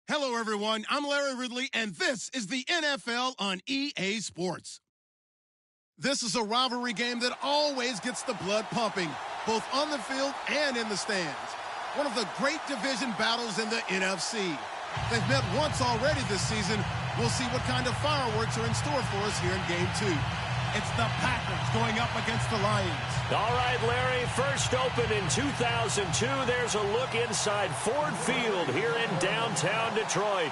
Hello, everyone. I'm Larry Ridley, and this is the NFL on EA Sports. This is a rivalry game that always gets the blood pumping, both on the field and in the stands. One of the great division battles in the NFC. They've met once already this season. We'll see what kind of fireworks are in store for us here in Game 2. It's the Packers going up against the Lions. All right, Larry, first opened in 2002. There's a look inside Ford Field here in downtown Detroit.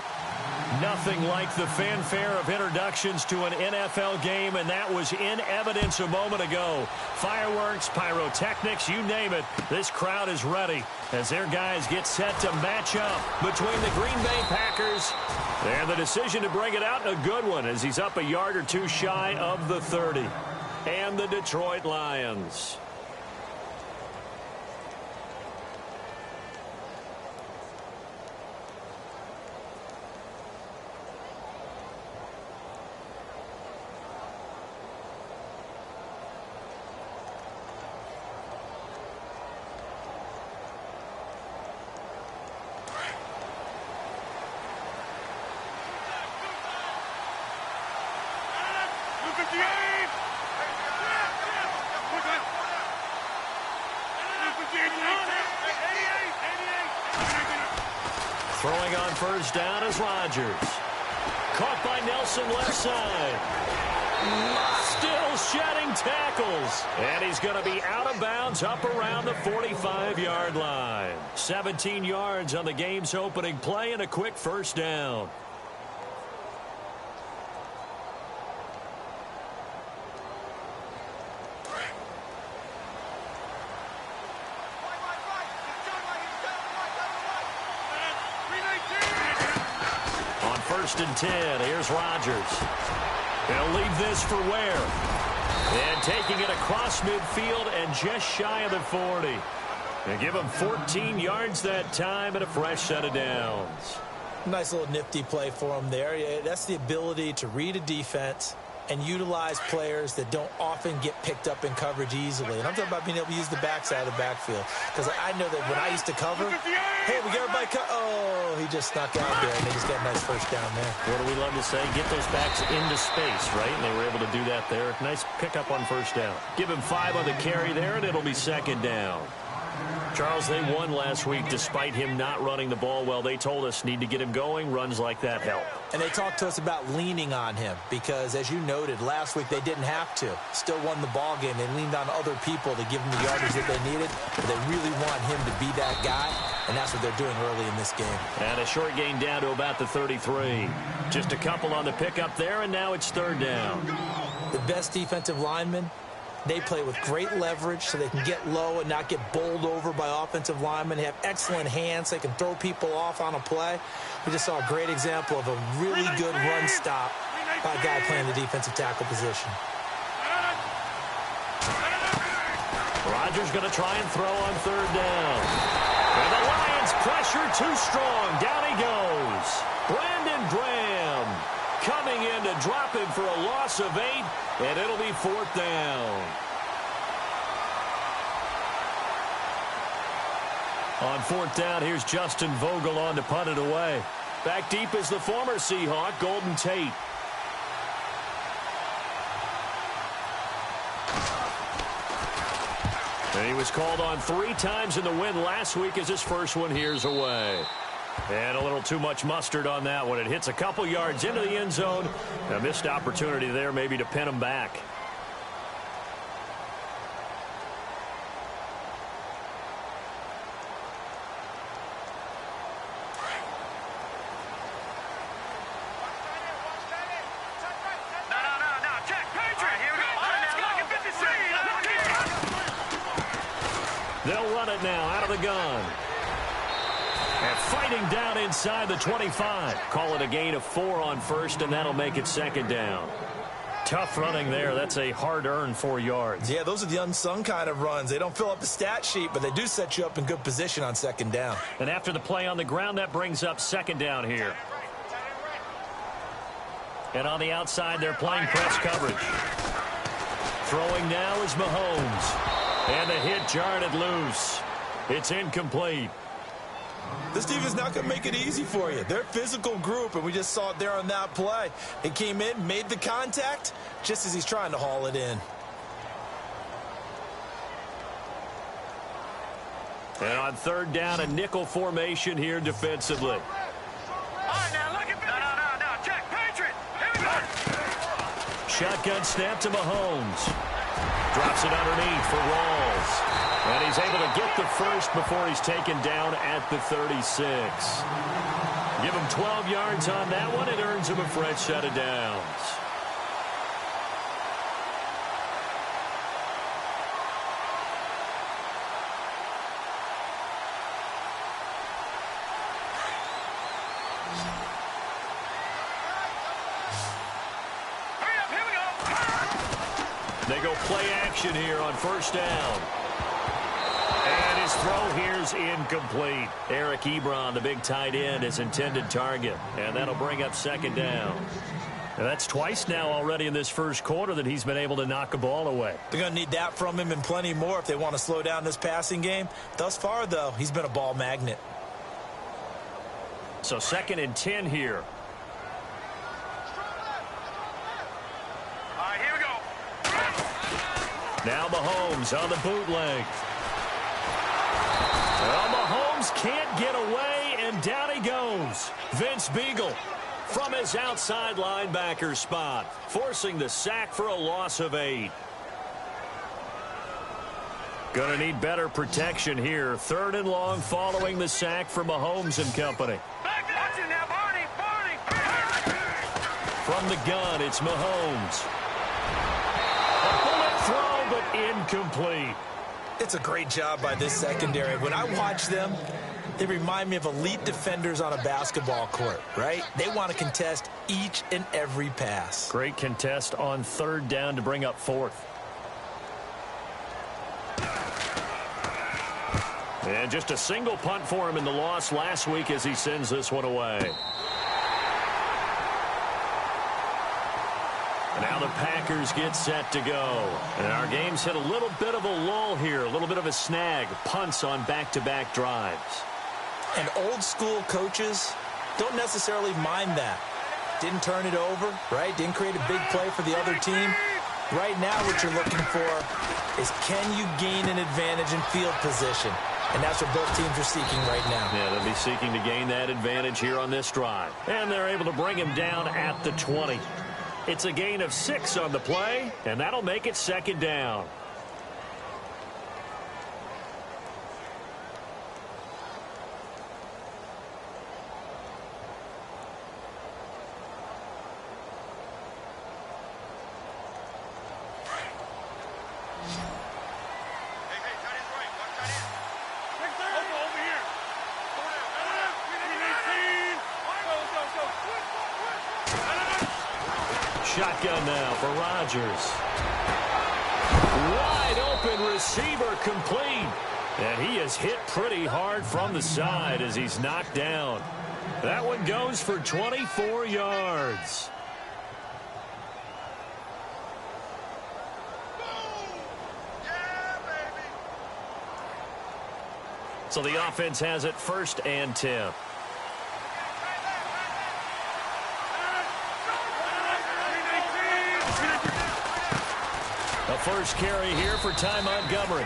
Nothing like the fanfare of introductions to an NFL game, and that was in evidence a moment ago. Fireworks, pyrotechnics, you name it. This crowd is ready as their guys get set to match up between the Green Bay Packers and the decision to bring it out, a good one, as he's up a yard or two shy of the 30. And the Detroit Lions. Throwing on first down is Rodgers. Caught by Nelson left side. Still shedding tackles. And he's going to be out of bounds up around the 45-yard line. 17 yards on the game's opening play and a quick first down. First and 10. Here's Rodgers. He'll leave this for Ware. And taking it across midfield and just shy of the 40. And give him 14 yards that time and a fresh set of downs. Nice little nifty play for him there. That's the ability to read a defense and utilize players that don't often get picked up in coverage easily. And I'm talking about being able to use the backside of the backfield. Because I know that when I used to cover, hey, we got everybody oh, he just snuck out there, and they just got a nice first down there. What do we love to say? Get those backs into space, right? And they were able to do that there. Nice pickup on first down. Give him 5 on the carry there, and it'll be second down. Charles, they won last week despite him not running the ball well. They told us need to get him going. Runs like that help. And they talked to us about leaning on him because, as you noted, last week they didn't have to. Still won the ball game. They leaned on other people to give them the yardage that they needed. But they really want him to be that guy, and that's what they're doing early in this game. And a short gain down to about the 33. Just a couple on the pickup there, and now it's third down. The best defensive linemen, they play with great leverage so they can get low and not get bowled over by offensive linemen. They have excellent hands. They can throw people off on a play. We just saw a great example of a really good run stop by a guy playing the defensive tackle position. Rodgers going to try and throw on third down. And the Lions pressure too strong. Down he goes. Brandon Graham coming in to drop him for a loss of 8, and it'll be fourth down. On fourth down, here's Justin Vogel on to punt it away. Back deep is the former Seahawk, Golden Tate. And he was called on 3 times in the win last week as his first one here's away. And a little too much mustard on that one. It hits a couple yards into the end zone. A missed opportunity there maybe to pin him back. They'll run it now out of the gun. And fighting down inside the 25. Call it a gain of 4 on first, and that'll make it second down. Tough running there. That's a hard-earned 4 yards. Yeah, those are the unsung kind of runs. They don't fill up the stat sheet, but they do set you up in good position on second down. And after the play on the ground, that brings up second down here. And on the outside, they're playing press coverage. Throwing now is Mahomes. And the hit jarred it loose. It's incomplete. This defense not going to make it easy for you. They're a physical group, and we just saw it there on that play. He came in, made the contact, just as he's trying to haul it in. And on third down, a nickel formation here defensively. All right, now look at me. No. Check. Patriot. Here we go. Shotgun snap to Mahomes. Drops it underneath for Rawls. And he's able to get the first before he's taken down at the 36. Give him 12 yards on that one. It earns him a fresh set of downs. They go play action here on first down. And his throw here's incomplete. Eric Ebron, the big tight end, his intended target. And that'll bring up second down. And that's twice now already in this first quarter that he's been able to knock a ball away. They're going to need that from him and plenty more if they want to slow down this passing game. Thus far, though, he's been a ball magnet. So 2nd and 10 here. Now Mahomes on the bootleg. Well, Mahomes can't get away, and down he goes. Vince Beagle from his outside linebacker spot, forcing the sack for a loss of 8. Gonna need better protection here. 3rd and long following the sack for Mahomes and company. From the gun, it's Mahomes. Throw, but incomplete. It's a great job by this secondary. When I watch them, they remind me of elite defenders on a basketball court, right? They want to contest each and every pass. Great contest on 3rd down to bring up 4th. And just a single punt for him in the loss last week as he sends this one away. Now the Packers get set to go. And our game's hit a little bit of a lull here, a little bit of a snag. Punts on back-to-back drives. And old-school coaches don't necessarily mind that. Didn't turn it over, right? Didn't create a big play for the other team. Right now what you're looking for is can you gain an advantage in field position? And that's what both teams are seeking right now. Yeah, they'll be seeking to gain that advantage here on this drive. And they're able to bring him down at the 20. It's a gain of 6 on the play, and that'll make it 2nd down. Shotgun now for Rodgers. Wide open receiver complete. And he is hit pretty hard from the side as he's knocked down. That one goes for 24 yards. So the offense has it 1st and 10. First carry here for Ty Montgomery.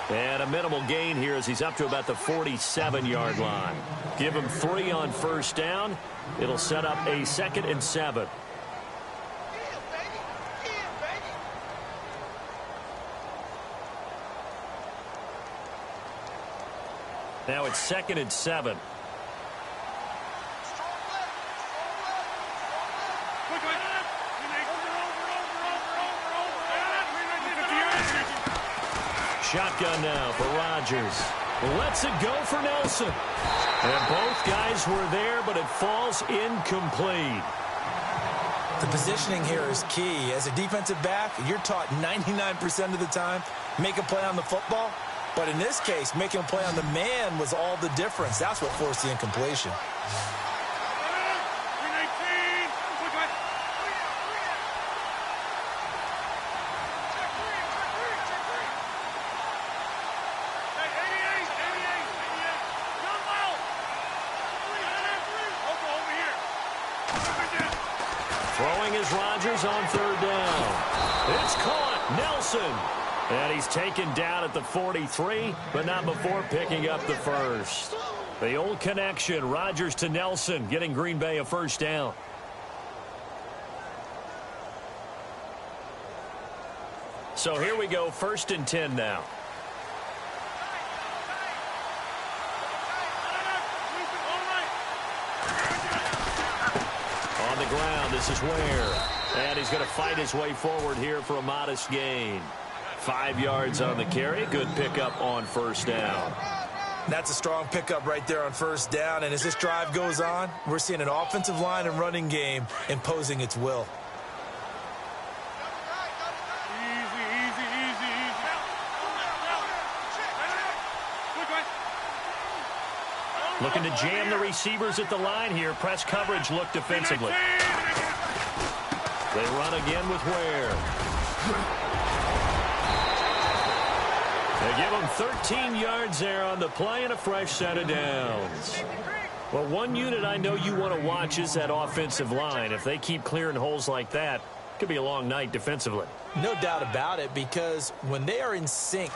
And a minimal gain here as he's up to about the 47-yard line. Give him 3 on first down. It'll set up a 2nd and 7. Now it's 2nd and 7. Shotgun now for Rodgers. Lets it go for Nelson. And both guys were there, but it falls incomplete. The positioning here is key. As a defensive back, you're taught 99% of the time, make a play on the football. But in this case, making a play on the man was all the difference. That's what forced the incompletion. Throwing is Rodgers on third down. It's caught. Nelson. And he's taken down at the 43, but not before picking up the first. The old connection, Rodgers to Nelson, getting Green Bay a first down. So here we go, 1st and 10 now. On the ground, this is Ware. And he's going to fight his way forward here for a modest gain. 5 yards on the carry. Good pickup on first down. That's a strong pickup right there on first down. And as this drive goes on, we're seeing an offensive line and running game imposing its will. Looking to jam the receivers at the line here. Press coverage look defensively. They run again with Ware. They give him 13 yards there on the play and a fresh set of downs. Well, one unit I know you want to watch is that offensive line. If they keep clearing holes like that, it could be a long night defensively. No doubt about it, because when they are in sync,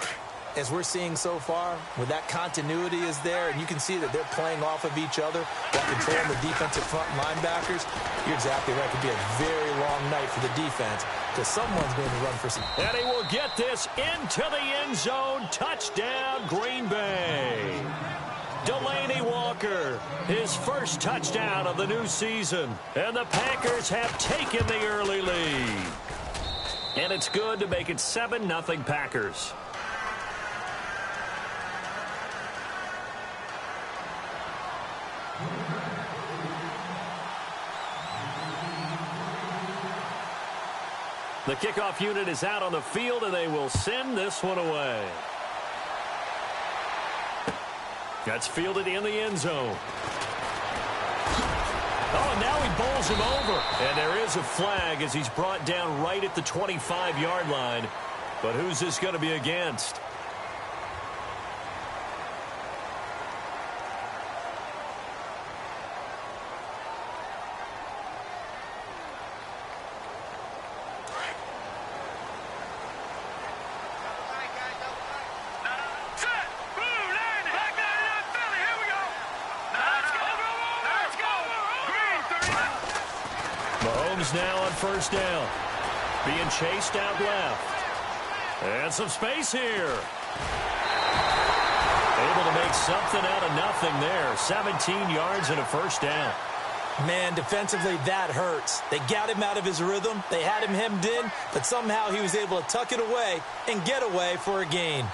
as we're seeing so far, where that continuity is there, and you can see that they're playing off of each other while controlling the defensive front linebackers, you're exactly right. It could be a very long night for the defense because someone's going to run for some. And he will get this into the end zone. Touchdown, Green Bay. Delaney Walker, his first touchdown of the new season. And the Packers have taken the early lead. And it's good to make it 7-0 Packers. The kickoff unit is out on the field, and they will send this one away. That's fielded in the end zone. Oh, and now he bowls him over. And there is a flag as he's brought down right at the 25-yard line. But who's this going to be against? Now on first down. Being chased out left. And some space here. Able to make something out of nothing there. 17 yards and a first down. Man, defensively, that hurts. They got him out of his rhythm. They had him hemmed in, but somehow he was able to tuck it away and get away for a gain.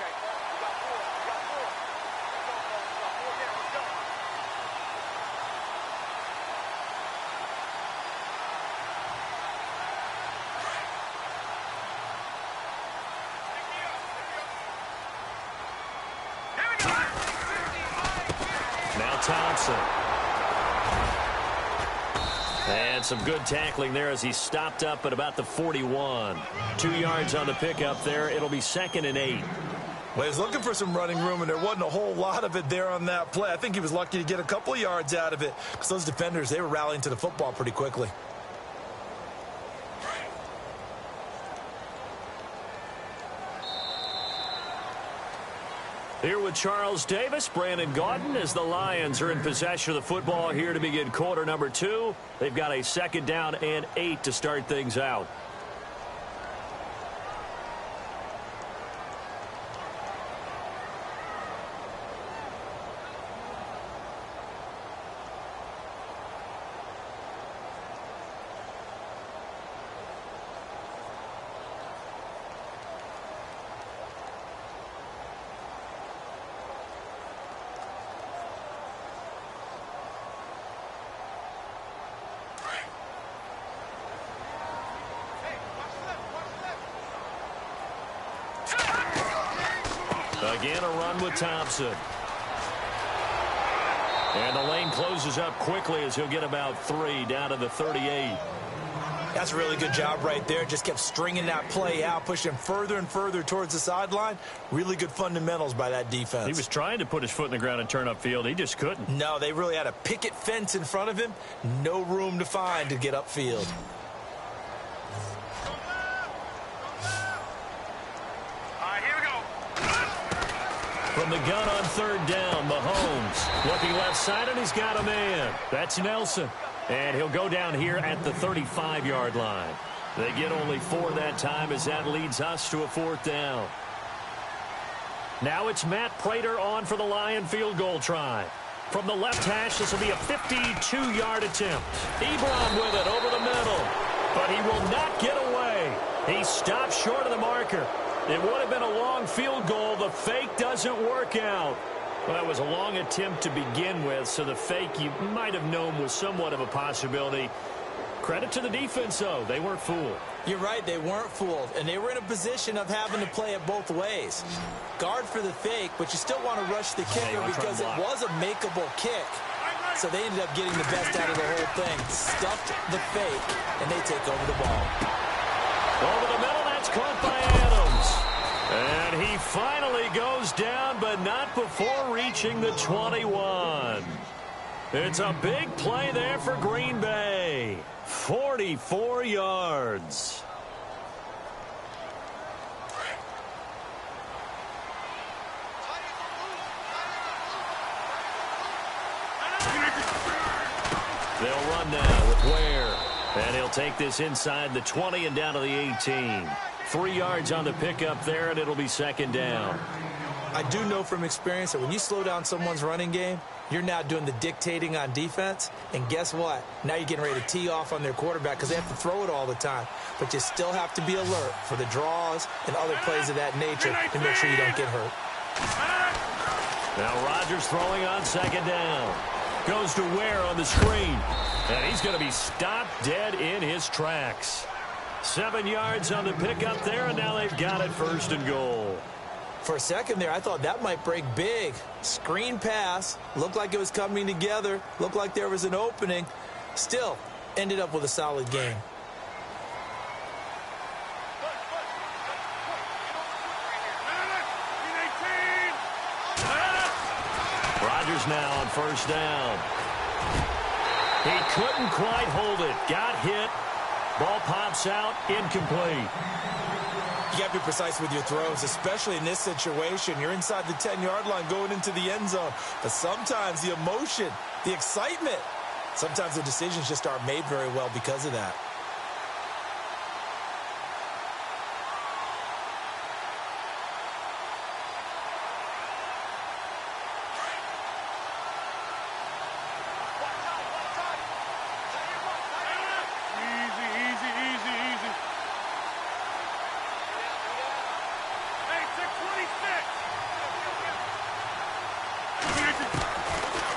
Thompson. And some good tackling there as he stopped up at about the 41. 2 yards on the pickup there. It'll be 2nd and 8. Well, he was looking for some running room, and there wasn't a whole lot of it there on that play. I think he was lucky to get a couple of yards out of it because those defenders, they were rallying to the football pretty quickly. Here with Charles Davis, Brandon Gaudin, as the Lions are in possession of the football here to begin quarter number 2. They've got a 2nd down and 8 to start things out. Again, a run with Thompson. And the lane closes up quickly as he'll get about 3 down to the 38. That's a really good job right there. Just kept stringing that play out, pushing further and further towards the sideline. Really good fundamentals by that defense. He was trying to put his foot in the ground and turn upfield. He just couldn't. No, they really had a picket fence in front of him. No room to find to get upfield. From the gun on third down, Mahomes looking left side, and he's got a man. That's Nelson. And he'll go down here at the 35-yard line. They get only 4 that time as that leads us to a 4th down. Now it's Matt Prater on for the Lion field goal try. From the left hash, this will be a 52-yard attempt. Ebron with it over the middle. But he will not get away. He stops short of the marker. It would have been a long field goal. The fake doesn't work out. Well, it was a long attempt to begin with, so the fake you might have known was somewhat of a possibility. Credit to the defense, though. They weren't fooled. You're right, they weren't fooled, and they were in a position of having to play it both ways. Guard for the fake, but you still want to rush the kicker because it was a makeable kick. So they ended up getting the best out of the whole thing. Stuffed the fake, and they take over the ball. Over the middle, that's caught by Adams. And he finally goes down, but not before reaching the 21. It's a big play there for Green Bay. 44 yards. They'll run now with Ware. And he'll take this inside the 20 and down to the 18. 3 yards on the pickup there, and it'll be 2nd down. I do know from experience that when you slow down someone's running game, you're now doing the dictating on defense. And guess what? Now you're getting ready to tee off on their quarterback because they have to throw it all the time. But you still have to be alert for the draws and other plays of that nature to make sure you don't get hurt. Now Rodgers throwing on 2nd down. Goes to Ware on the screen. And he's going to be stopped dead in his tracks. 7 yards on the pickup there, and now they've got it 1st and goal. For a second there, I thought that might break big. Screen pass. Looked like it was coming together. Looked like there was an opening. Still, ended up with a solid game. Rodgers now on 1st down. He couldn't quite hold it. Got hit. Ball pops out. Incomplete. You got to be precise with your throws, especially in this situation. You're inside the 10-yard line going into the end zone. But sometimes the emotion, the excitement, sometimes the decisions just aren't made very well because of that.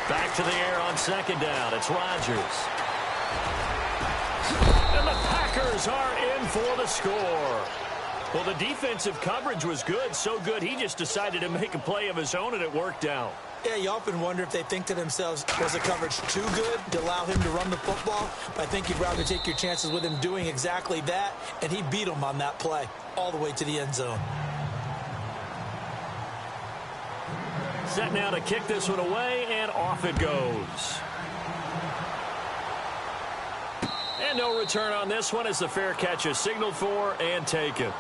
Back to the air on 2nd down. It's Rodgers. And the Packers are in for the score. Well, the defensive coverage was good, so good he just decided to make a play of his own, and it worked out. Yeah, you often wonder if they think to themselves, was the coverage too good to allow him to run the football? But I think you'd rather take your chances with him doing exactly that, and he beat him on that play all the way to the end zone. Set now to kick this one away, and off it goes. And no return on this one as the fair catch is signaled for and taken.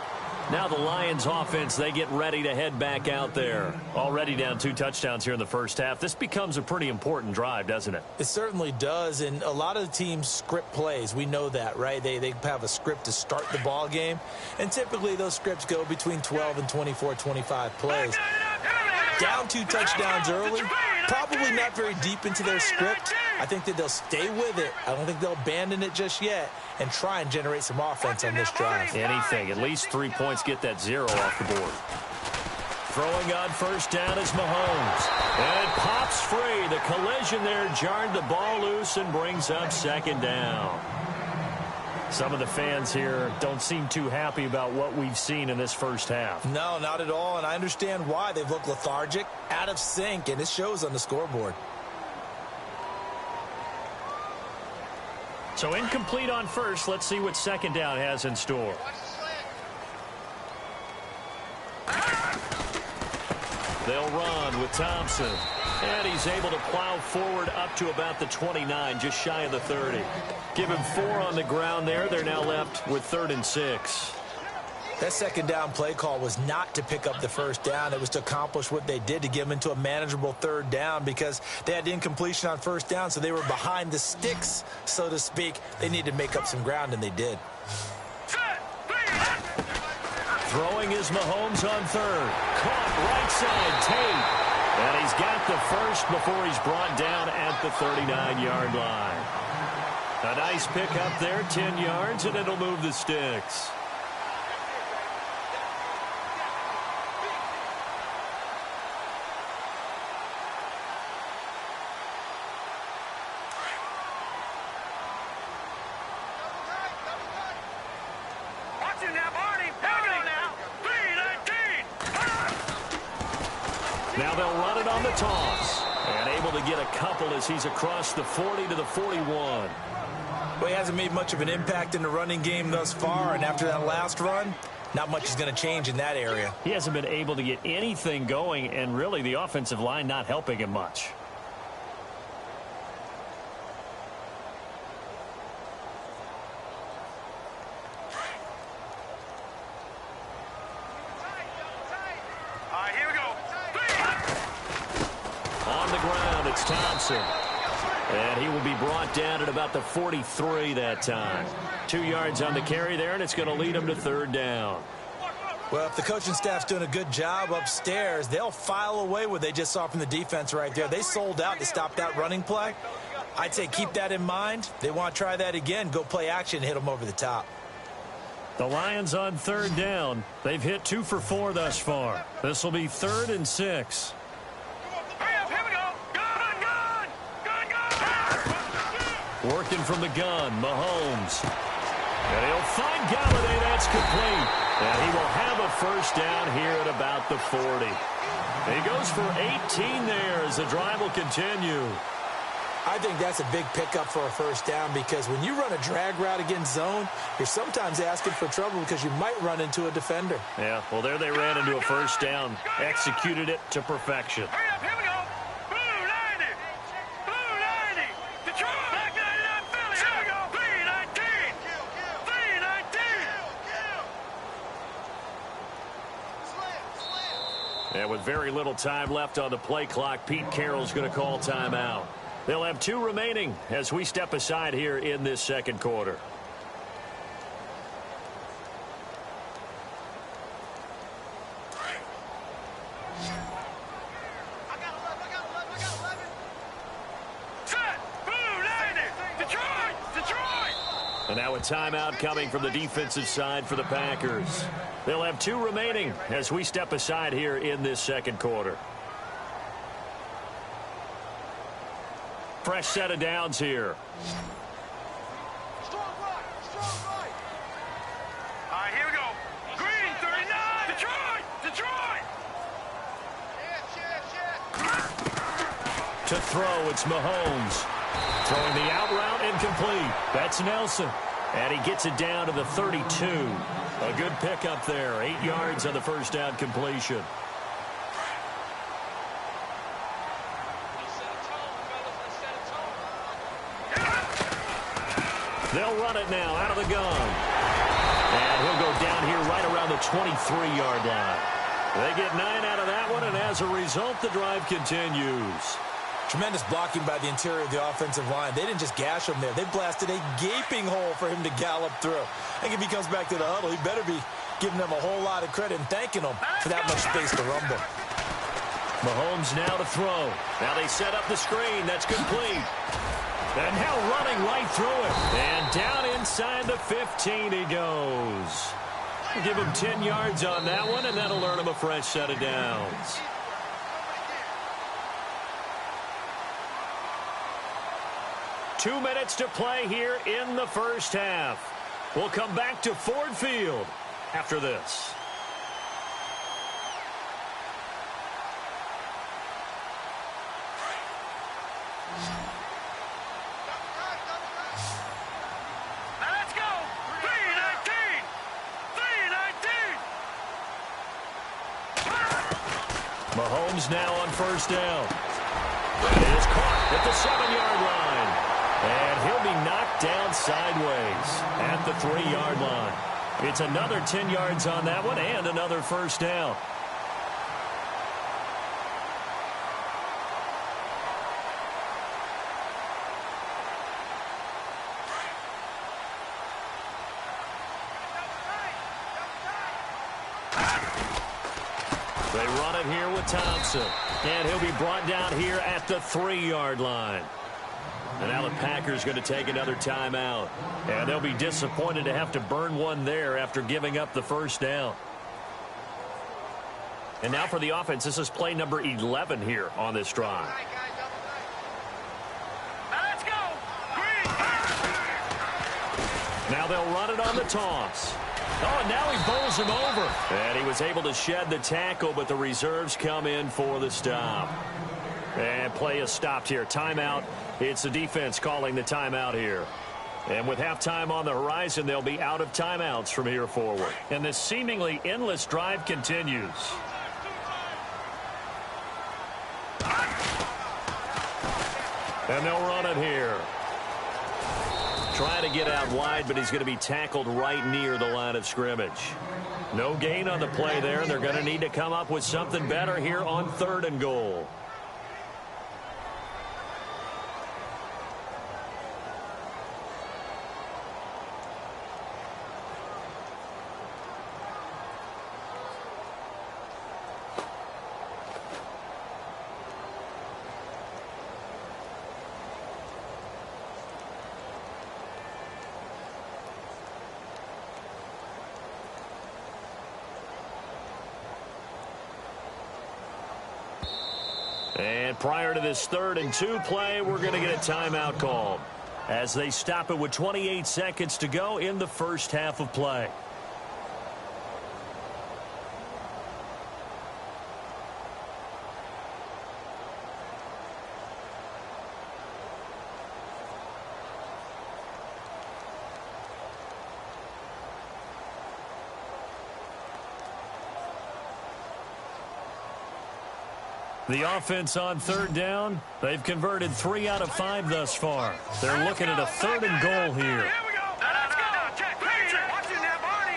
Now the Lions offense, they get ready to head back out there. Already down 2 touchdowns here in the first half. This becomes a pretty important drive, doesn't it? It certainly does, and a lot of the teams script plays. We know that, right? They have a script to start the ball game, and typically those scripts go between 12 and 24, 25 plays. Down 2 touchdowns early, probably not very deep into their script. I think that they'll stay with it. I don't think they'll abandon it just yet and try and generate some offense on this drive. Anything. At least 3 points, get that 0 off the board. Throwing on 1st down is Mahomes. And it pops free. The collision there jarred the ball loose and brings up 2nd down. Some of the fans here don't seem too happy about what we've seen in this first half. No, not at all, and I understand why. They've looked lethargic, out of sync, and it shows on the scoreboard. So incomplete on first. Let's see what second down has in store. They'll run with Thompson. And he's able to plow forward up to about the 29, just shy of the 30. Give him 4 on the ground there. They're now left with 3rd and 6. That second down play call was not to pick up the first down. It was to accomplish what they did, to get them into a manageable 3rd down, because they had incompletion on first down, so they were behind the sticks, so to speak. They needed to make up some ground, and they did. Throwing is Mahomes on 3rd. Caught right side, Tate. And he's got the first before he's brought down at the 39-yard line. A nice pickup there, 10 yards, and it'll move the sticks. Now they'll run it on the toss. And able to get a couple as he's across the 40 to the 41. Well, he hasn't made much of an impact in the running game thus far, and after that last run, not much is going to change in that area. He hasn't been able to get anything going, and really the offensive line not helping him much. It's Thompson. And he will be brought down at about the 43 that time. 2 yards on the carry there, and it's going to lead him to 3rd down. Well, if the coaching staff's doing a good job upstairs, they'll file away what they just saw from the defense right there. They sold out to stop that running play. I'd say keep that in mind. They want to try that again. Go play action, hit them over the top. The Lions on 3rd down. They've hit 2 for 4 thus far. This will be 3rd and 6. Working from the gun, Mahomes. And he'll find Galladay. That's complete. And he will have a first down here at about the 40. He goes for 18 there as the drive will continue. I think that's a big pickup for a first down, because when you run a drag route against zone, you're sometimes asking for trouble because you might run into a defender. Yeah, well, there they ran into a first down. Executed it to perfection. And with very little time left on the play clock, Pete Carroll's going to call timeout. They'll have 2 remaining as we step aside here in this second quarter. And now a timeout coming from the defensive side for the Packers. They'll have 2 remaining as we step aside here in this second quarter. Fresh set of downs here. Strong right. All right, here we go. Green, 39. Detroit. To throw, it's Mahomes. Throwing the out route, incomplete. That's Nelson. And he gets it down to the 32. A good pickup there. 8 yards on the first down completion. They'll run it now out of the gun. And he'll go down here right around the 23-yard line. They get 9 out of that one, and as a result, the drive continues. Tremendous blocking by the interior of the offensive line. They didn't just gash him there. They blasted a gaping hole for him to gallop through. I think if he comes back to the huddle, he better be giving them a whole lot of credit and thanking them for that much space to rumble. Mahomes now to throw. Now they set up the screen. That's complete. And now running right through it. And down inside the 15 he goes. Give him 10 yards on that one, and that'll earn him a fresh set of downs. Two minutes to play here in the first half. We'll come back to Ford Field after this. Mahomes now on first down. It is caught at the 7-yard line. And he'll be knocked down sideways at the 3-yard line. It's another 10 yards on that one and another first down. They run it here with Thompson. And he'll be brought down here at the 3-yard line. And now the Packers going to take another timeout. And they'll be disappointed to have to burn one there after giving up the first down. And now for the offense, this is play number 11 here on this drive. Now let's go. Now they'll run it on the toss. Oh, now he bowls him over. And he was able to shed the tackle, but the reserves come in for the stop. And play is stopped here. Timeout. It's the defense calling the timeout here. And with halftime on the horizon, they'll be out of timeouts from here forward. And this seemingly endless drive continues. And they'll run it here. Trying to get out wide, but he's going to be tackled right near the line of scrimmage. No gain on the play there. They're going to need to come up with something better here on 3rd and goal. And prior to this 3rd and 2 play, we're going to get a timeout called as they stop it with 28 seconds to go in the first half of play. The offense on 3rd down, they've converted 3 out of 5 thus far. They're looking at a 3rd and goal here.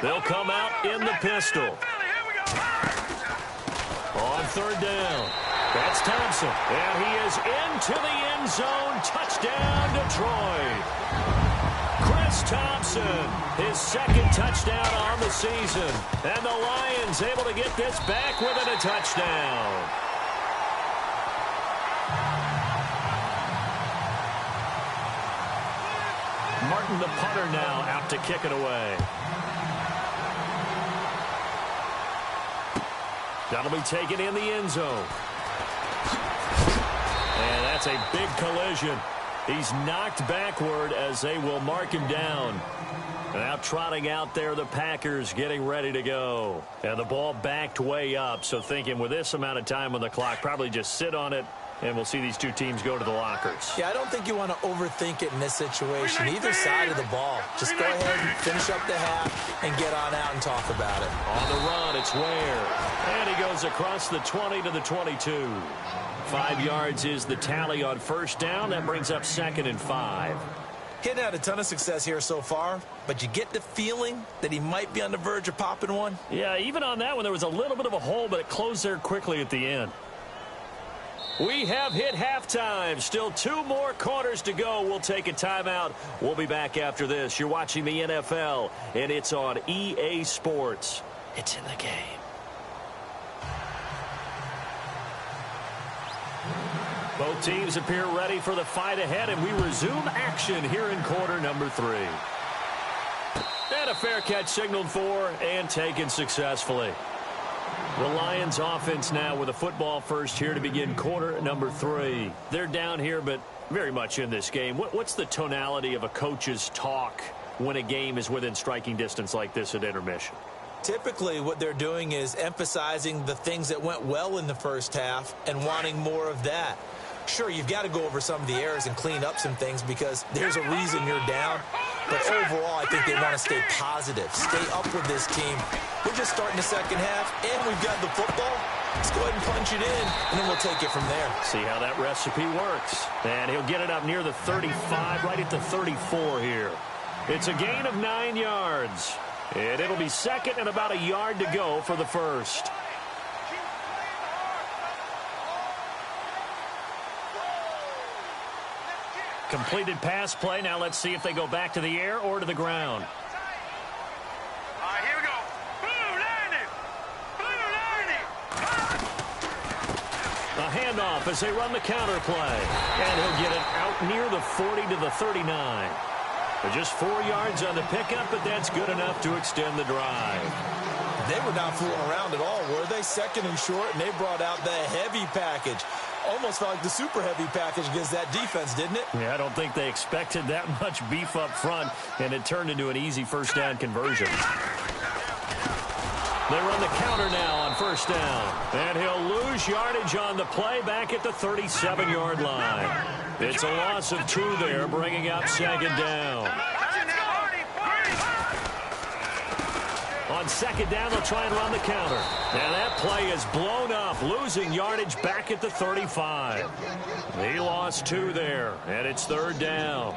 They'll come out in the pistol. On 3rd down, that's Thompson. And he is into the end zone. Touchdown, Detroit. Chris Thompson, his 2nd touchdown on the season. And the Lions able to get this back within a touchdown. Martin, the punter, now out to kick it away. That'll be taken in the end zone. And that's a big collision. He's knocked backward as they will mark him down. Now trotting out there, the Packers getting ready to go. And the ball backed way up, so thinking with this amount of time on the clock, probably just sit on it. And we'll see these two teams go to the lockers. Yeah, I don't think you want to overthink it in this situation. Either side of the ball. Just go ahead and finish up the half and get on out and talk about it. On the run, it's Ware. And he goes across the 20 to the 22. 5 yards is the tally on first down. That brings up 2nd and 5. He hadn't had a ton of success here so far, but you get the feeling that he might be on the verge of popping one. Yeah, even on that one, there was a little bit of a hole, but it closed there quickly at the end. We have hit halftime. Still 2 more quarters to go. We'll take a timeout. We'll be back after this. You're watching the NFL, and it's on EA Sports. It's in the game. Both teams appear ready for the fight ahead, and we resume action here in quarter number 3. And a fair catch signaled for and taken successfully. The Lions offense now with a football first here to begin quarter number 3. They're down here, but very much in this game. What's the tonality of a coach's talk when a game is within striking distance like this at intermission? Typically, what they're doing is emphasizing the things that went well in the first half and wanting more of that. Sure, you've got to go over some of the errors and clean up some things because there's a reason you're down. But overall, I think they want to stay positive, stay up with this team. We're just starting the second half, and we've got the football. Let's go ahead and punch it in, and then we'll take it from there. See how that recipe works. And he'll get it up near the 35, right at the 34 here. It's a gain of 9 yards. And it'll be second and about a yard to go for the first. Completed pass play. Now let's see if they go back to the air or to the ground. All right, here we go. Blue landing. Blue landing. A handoff as they run the counter play. And he'll get it out near the 40 to the 39. Just 4 yards on the pickup, but that's good enough to extend the drive. They were not fooling around at all, were they? Second and short, and they brought out the heavy package. Almost felt like the super heavy package against that defense, didn't it? Yeah, I don't think they expected that much beef up front, and it turned into an easy first down conversion. They run the counter now on first down. And he'll lose yardage on the play back at the 37-yard line. It's a loss of 2 there, bringing up second down. On second down, they'll try and run the counter. And that play is blown up, losing yardage back at the 35. He lost 2 there, and it's third down.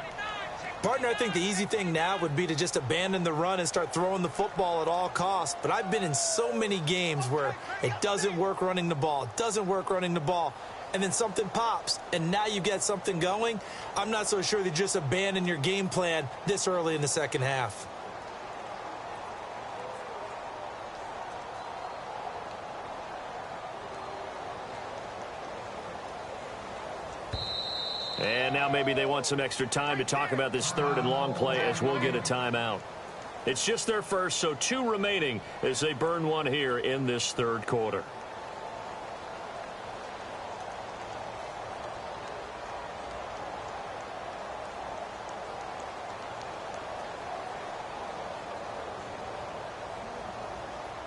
Partner, I think the easy thing now would be to just abandon the run and start throwing the football at all costs. But I've been in so many games where it doesn't work running the ball. It doesn't work running the ball. And then something pops, and now you get something going. I'm not so sure that you just abandon your game plan this early in the second half. And now maybe they want some extra time to talk about this third and long play as we'll get a timeout. It's just their first, so 2 remaining as they burn one here in this third quarter.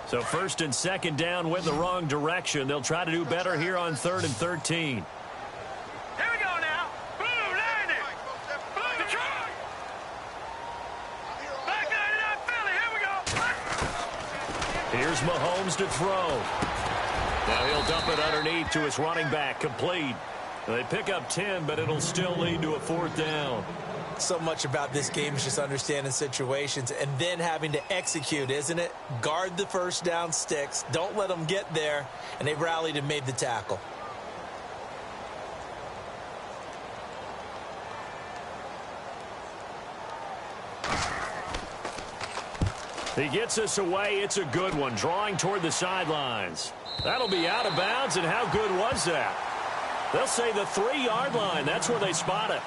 So first and second down went the wrong direction. They'll try to do better here on 3rd and 13. Here's Mahomes to throw. Now he'll dump it underneath to his running back, complete. They pick up 10, but it'll still lead to a 4th down. So much about this game is just understanding situations and then having to execute, isn't it? Guard the first down sticks. Don't let them get there. And they rallied and made the tackle. He gets us away. It's a good one, drawing toward the sidelines. That'll be out of bounds, and how good was that? They'll say the 3-yard line. That's where they spot it.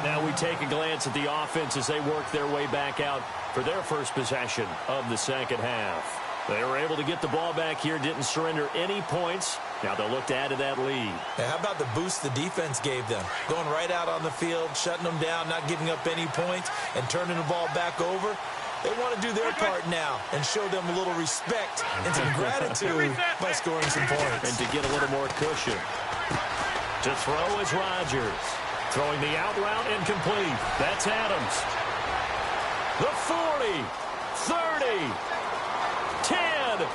Now we take a glance at the offense as they work their way back out for their first possession of the second half. They were able to get the ball back here, didn't surrender any points. Now they'll look to add to that lead. Now, how about the boost the defense gave them? Going right out on the field, shutting them down, not giving up any points, and turning the ball back over. They want to do their part now and show them a little respect and some gratitude by scoring some points. And to get a little more cushion. To throw is Rodgers. Throwing the out route incomplete. That's Adams. The 40, 30, 10.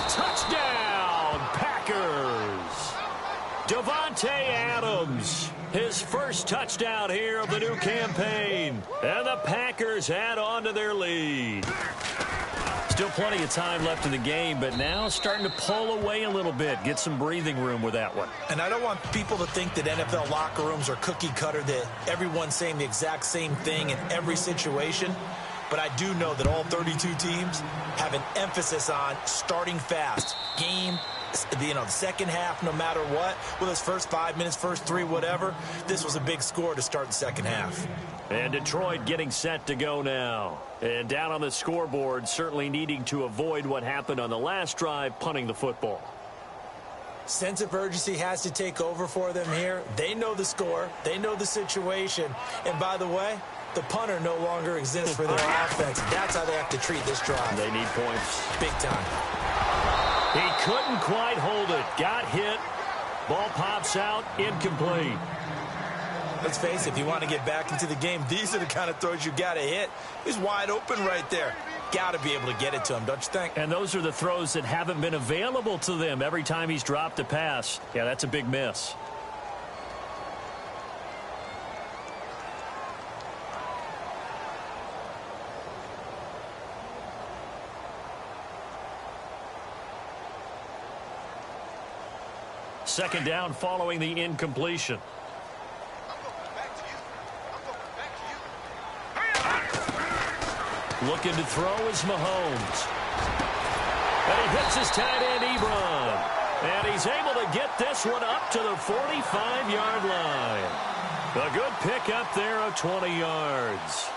Touchdown, Packers. Davante Adams. His first touchdown here of the new campaign. And the Packers add on to their lead. Still plenty of time left in the game, but now starting to pull away a little bit. Get some breathing room with that one. And I don't want people to think that NFL locker rooms are cookie cutter, that everyone's saying the exact same thing in every situation. But I do know that all 32 teams have an emphasis on starting fast. Game, the second half, no matter what. Well, those first 5 minutes, first 3, whatever. This was a big score to start the second half. And Detroit getting set to go now. And down on the scoreboard, certainly needing to avoid what happened on the last drive, punting the football. Sense of urgency has to take over for them here. They know the score. They know the situation. And by the way, the punter no longer exists for their offense. That's how they have to treat this drive. They need points. Big time. He couldn't quite hold it. Got hit. Ball pops out. Incomplete. Let's face it, if you want to get back into the game, these are the kind of throws you got to hit. He's wide open right there. got to be able to get it to him, don't you think? And those are the throws that haven't been available to them every time he's dropped a pass. Yeah, that's a big miss. Second down following the incompletion. Looking to throw is Mahomes. And he hits his tight end, Ebron. And he's able to get this one up to the 45-yard line. A good pick up there of 20 yards.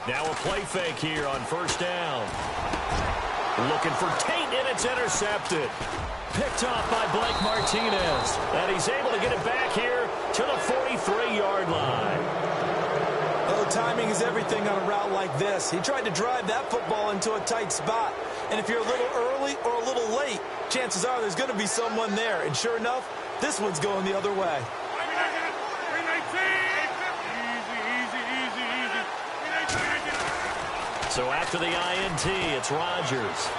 Now a play fake here on first down. Looking for Tate, and it's intercepted. Picked off by Blake Martinez. And he's able to get it back here to the 43-yard line. Oh, timing is everything on a route like this. He tried to drive that football into a tight spot. And if you're a little early or a little late, chances are there's going to be someone there. And sure enough, this one's going the other way. So after the INT, it's Rodgers.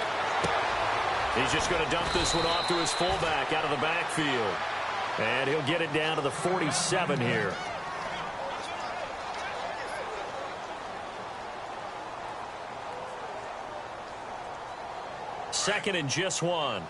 He's just going to dump this one off to his fullback out of the backfield. And he'll get it down to the 47 here. Second and just 1.